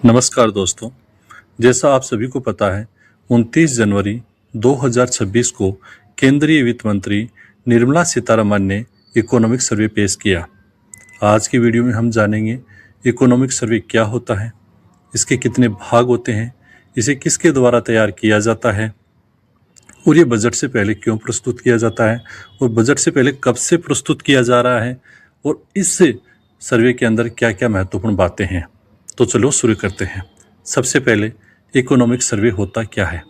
नमस्कार दोस्तों। जैसा आप सभी को पता है, 29 जनवरी 2026 को केंद्रीय वित्त मंत्री निर्मला सीतारमण ने इकोनॉमिक सर्वे पेश किया। आज की वीडियो में हम जानेंगे इकोनॉमिक सर्वे क्या होता है, इसके कितने भाग होते हैं, इसे किसके द्वारा तैयार किया जाता है और ये बजट से पहले क्यों प्रस्तुत किया जाता है और बजट से पहले कब से प्रस्तुत किया जा रहा है और इस सर्वे के अंदर क्या क्या महत्वपूर्ण बातें हैं। तो चलो शुरू करते हैं। सबसे पहले इकोनॉमिक सर्वे होता क्या है।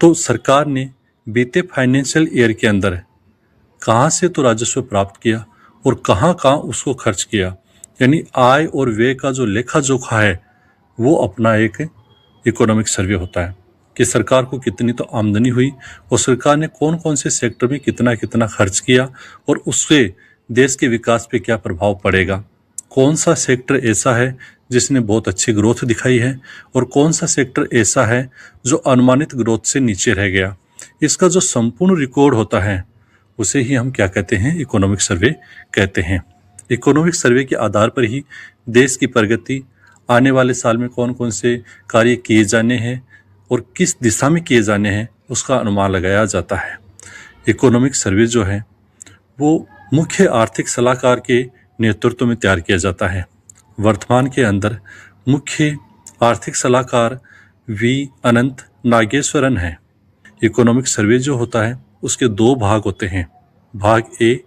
तो सरकार ने बीते फाइनेंशियल ईयर के अंदर कहाँ से तो राजस्व प्राप्त किया और कहाँ कहाँ उसको खर्च किया, यानी आय और व्यय का जो लेखा जोखा है वो अपना एक इकोनॉमिक सर्वे होता है कि सरकार को कितनी तो आमदनी हुई और सरकार ने कौन कौन से सेक्टर में कितना कितना खर्च किया और उससे देश के विकास पे क्या प्रभाव पड़ेगा। कौन सा सेक्टर ऐसा है जिसने बहुत अच्छी ग्रोथ दिखाई है और कौन सा सेक्टर ऐसा है जो अनुमानित ग्रोथ से नीचे रह गया। इसका जो संपूर्ण रिकॉर्ड होता है उसे ही हम क्या कहते हैं, इकोनॉमिक सर्वे कहते हैं। इकोनॉमिक सर्वे के आधार पर ही देश की प्रगति, आने वाले साल में कौन कौन से कार्य किए जाने हैं और किस दिशा में किए जाने हैं उसका अनुमान लगाया जाता है। इकोनॉमिक सर्वे जो है वो मुख्य आर्थिक सलाहकार के नेतृत्व में तैयार किया जाता है। वर्तमान के अंदर मुख्य आर्थिक सलाहकार वी अनंत नागेश्वरन है। इकोनॉमिक सर्वे जो होता है उसके दो भाग होते हैं, भाग ए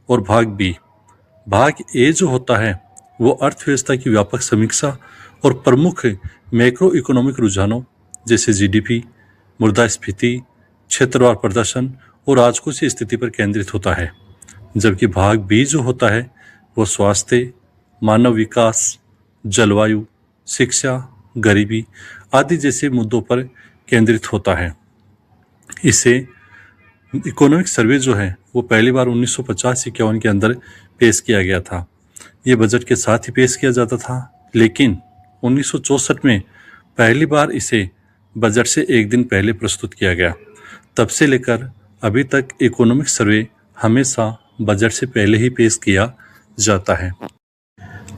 और भाग बी। भाग ए जो होता है वो अर्थव्यवस्था की व्यापक समीक्षा और प्रमुख मैक्रो इकोनॉमिक रुझानों जैसे जीडीपी, मुद्रास्फीति, क्षेत्रवार प्रदर्शन और राजकोषीय स्थिति पर केंद्रित होता है। जबकि भाग बी जो होता है वो स्वास्थ्य, मानव विकास, जलवायु, शिक्षा, गरीबी आदि जैसे मुद्दों पर केंद्रित होता है। इसे इकोनॉमिक सर्वे जो है वो पहली बार 1950-51 के अंदर पेश किया गया था। ये बजट के साथ ही पेश किया जाता था, लेकिन 1964 में पहली बार इसे बजट से एक दिन पहले प्रस्तुत किया गया। तब से लेकर अभी तक इकोनॉमिक सर्वे हमेशा बजट से पहले ही पेश किया जाता है।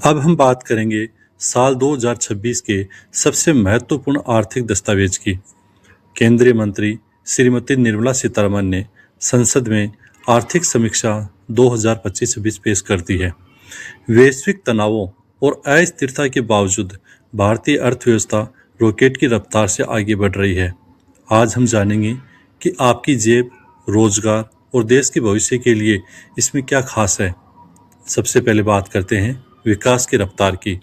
अब हम बात करेंगे साल 2026 के सबसे महत्वपूर्ण आर्थिक दस्तावेज की। केंद्रीय मंत्री श्रीमती निर्मला सीतारमण ने संसद में आर्थिक समीक्षा 2025-26 पेश कर दी है। वैश्विक तनावों और अस्थिरता के बावजूद भारतीय अर्थव्यवस्था रॉकेट की रफ्तार से आगे बढ़ रही है। आज हम जानेंगे कि आपकी जेब, रोजगार और देश के भविष्य के लिए इसमें क्या खास है। सबसे पहले बात करते हैं विकास की रफ्तार की।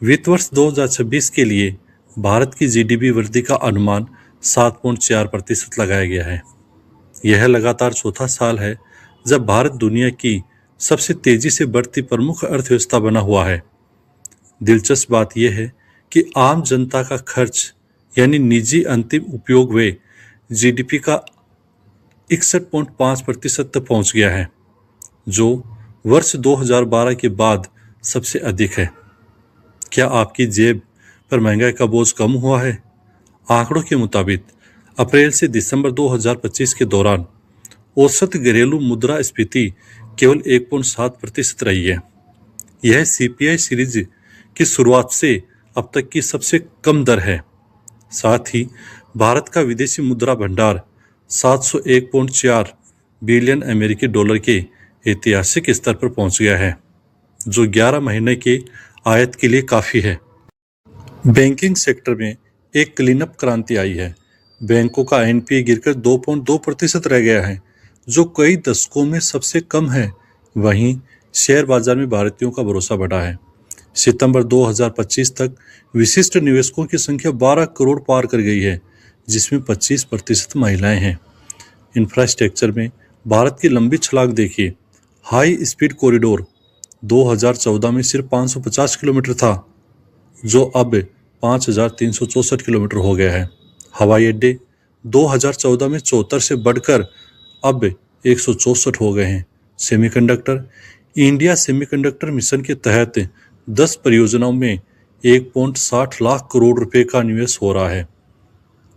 वित्त वर्ष 2026 के लिए भारत की जीडीपी वृद्धि का अनुमान 7.4% लगाया गया है। यह लगातार चौथा साल है जब भारत दुनिया की सबसे तेजी से बढ़ती प्रमुख अर्थव्यवस्था बना हुआ है। दिलचस्प बात यह है कि आम जनता का खर्च यानी निजी अंतिम उपयोग व्यय जीडीपी का 61.5% तक पहुंच गया है, जो वर्ष 2012 के बाद सबसे अधिक है। क्या आपकी जेब पर महंगाई का बोझ कम हुआ है? आंकड़ों के मुताबिक अप्रैल से दिसंबर 2025 के दौरान औसत घरेलू मुद्रास्फीति केवल 1.7% रही है। यह सीपीआई सीरीज की शुरुआत से अब तक की सबसे कम दर है। साथ ही भारत का विदेशी मुद्रा भंडार 701.4 बिलियन अमेरिकी डॉलर के ऐतिहासिक स्तर पर पहुंच गया है, जो 11 महीने के आयत के लिए काफ़ी है। बैंकिंग सेक्टर में एक क्लीनअप क्रांति आई है। बैंकों का एनपीए गिरकर 2.2% रह गया है, जो कई दशकों में सबसे कम है। वहीं शेयर बाजार में भारतीयों का भरोसा बढ़ा है। सितंबर 2025 तक विशिष्ट निवेशकों की संख्या 12 करोड़ पार कर गई है, जिसमें 25% महिलाएं हैं। इंफ्रास्ट्रक्चर में भारत की लंबी छलांग देखिए। हाई स्पीड कॉरिडोर 2014 में सिर्फ 550 किलोमीटर था, जो अब 5364 किलोमीटर हो गया है। हवाई अड्डे 2014 में 74 से बढ़कर अब 164 हो गए हैं। सेमीकंडक्टर, इंडिया सेमीकंडक्टर मिशन के तहत 10 परियोजनाओं में 1.60 लाख करोड़ रुपए का निवेश हो रहा है।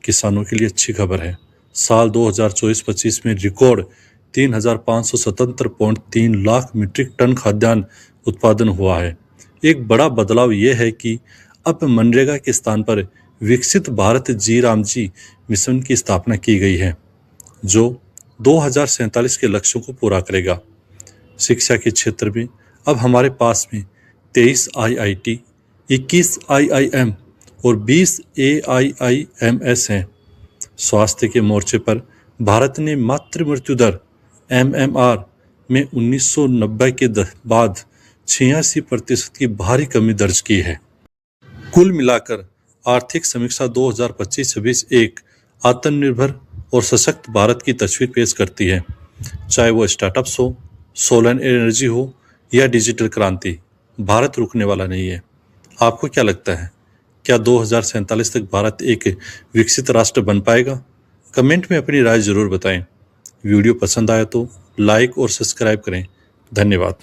किसानों के लिए अच्छी खबर है। साल 2024-25 में रिकॉर्ड 3,577.3 लाख मीट्रिक टन खाद्यान्न उत्पादन हुआ है। एक बड़ा बदलाव यह है कि अब मनरेगा के स्थान पर विकसित भारत जी राम जी मिशन की स्थापना की गई है, जो 2047 के लक्ष्यों को पूरा करेगा। शिक्षा के क्षेत्र में अब हमारे पास में 23 IIT, 21 IIM और 20 AIIMS हैं। स्वास्थ्य के मोर्चे पर भारत ने मातृ मृत्यु दर MMR में 1990 के बाद 86% की भारी कमी दर्ज की है। कुल मिलाकर आर्थिक समीक्षा 2025-26 एक आत्मनिर्भर और सशक्त भारत की तस्वीर पेश करती है। चाहे वो स्टार्टअप्स हो, सोलर एनर्जी हो या डिजिटल क्रांति, भारत रुकने वाला नहीं है। आपको क्या लगता है, क्या 2047 तक भारत एक विकसित राष्ट्र बन पाएगा? कमेंट में अपनी राय जरूर बताएं। वीडियो पसंद आया तो लाइक और सब्सक्राइब करें। धन्यवाद।